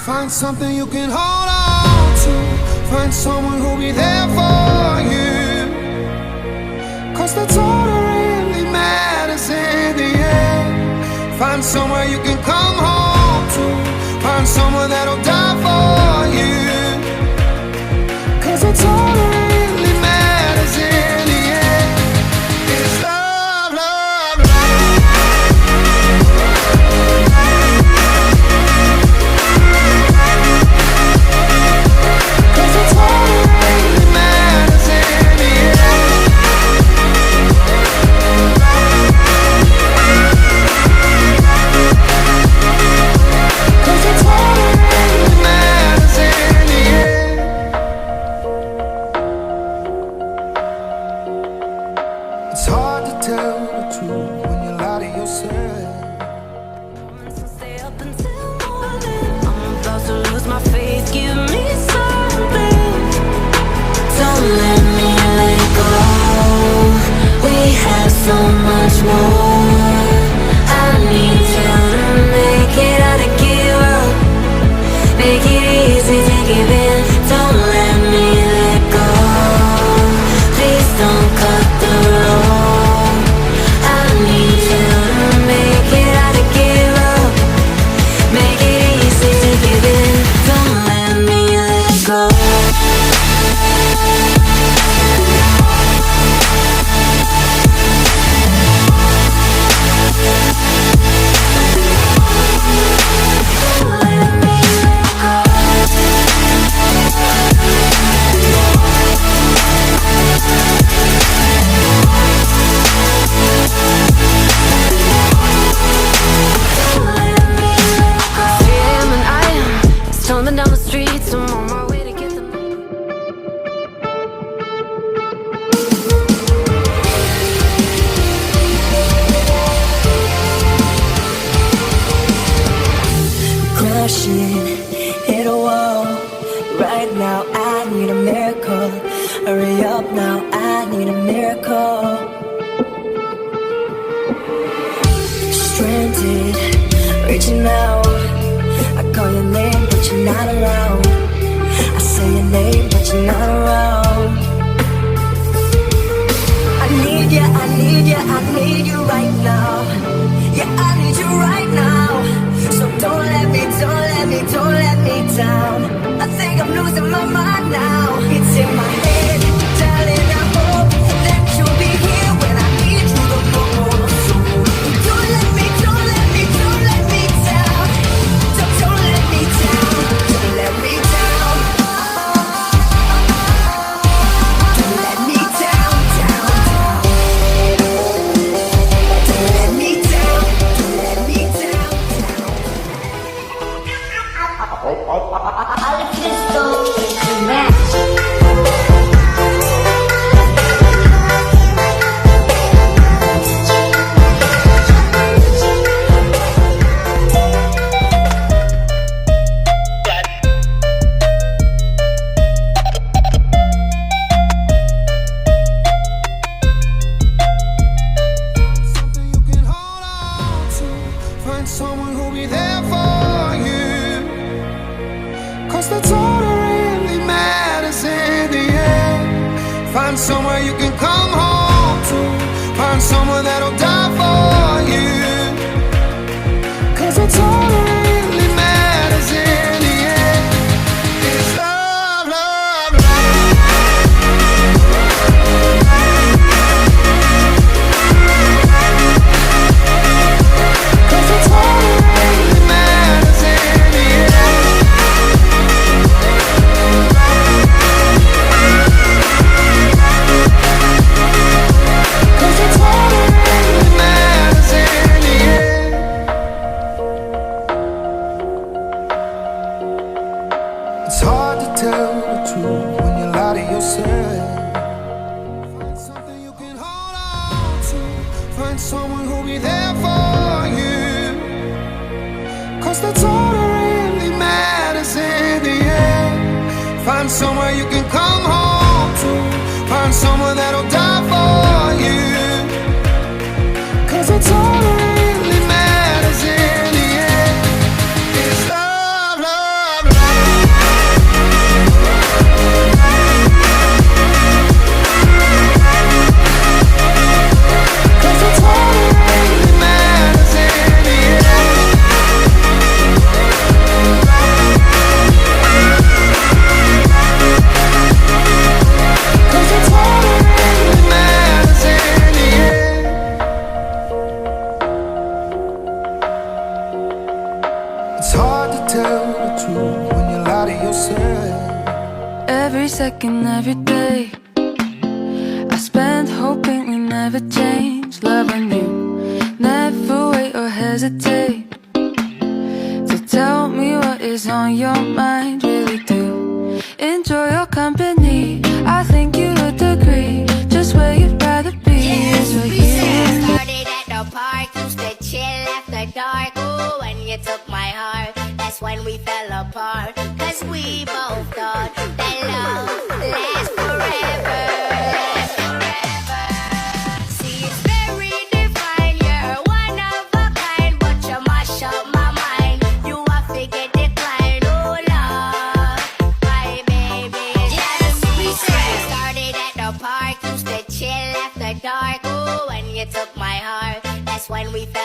Find something you can hold on to. Find someone who'll be there for you. 'Cause that's all that really matters in the end. Find somewhere you can come home to. Find someone that'll die for you. 'Cause that's all that really matters in the end. It's love, love, love. 'Cause that's all that really matters in the end. 'Cause that's all that really matters in the end. It's hard to tell the truth when you lie to yourself. Stay up until morning. I'm about to lose my faith. Give me something. Don't let me let go. We have so much more. I need you to make it out of give up. Make it easy to give in. Don't let me let go. Please don't cut the road. I need you to make it out of give up. Make it easy to give in. Don't let me let go. Don't let me let go. Don't let me let go. 3 a.m. and I am stumbling down the streets. I'm on my way to get the Crashing, hit a wall. Right now, I need a miracle. Hurry up now, I need a miracle. Stranded, reaching out. I call your name, but you're not around. I say your name, but you're not around. I need you, I need you, I need you right now. Yeah, I need you right now. So don't let me, don't let me, don't let me down. I think I'm losing my mind now. It's in my head, darling, I hope that you'll be here when I need you the most. So don't let me, don't let me, don't let me down. Don't let me down, don't let me down. Don't let me down, down, down. Don't let me down, don't let me down, down. Something you can hold on to. Find someone who'll be there for you. 'Cause that's all that really matters in the end. Find somewhere you can come home to. Find someone that'll die for you. 'Cause that's all that really matters in the end. It's love, love, love. 'Cause that's all that really matters in the end. 'Cause that's all that really matters in the end. It's hard to tell the truth when you lie to yourself. Find something you can hold on to. Find someone who'll be there for you. 'Cause that's all that really matters in the end. Find somewhere you can come home to. Find someone that'll die for you. 'Cause that's all that really matters in the end. It's love, love, It's hard to tell the truth when you lie to yourself. Every second, every day, I spend hoping we never change. Loving you, never wait or hesitate to tell me what is on your mind. Really do enjoy your company. I think you would agree. Just where you'd rather be is right here. Started at the park, used to chill after dark. Ooh, when you took my heart, that's when we fell apart. Cause we both thought that love lasts forever, lasts forever. See, it's very divine, you're one of a kind, but you mash up my mind. You are figure decline, oh Lord, my baby. Just we started at the park, used to chill after dark. Ooh, when you took my heart, that's when we fell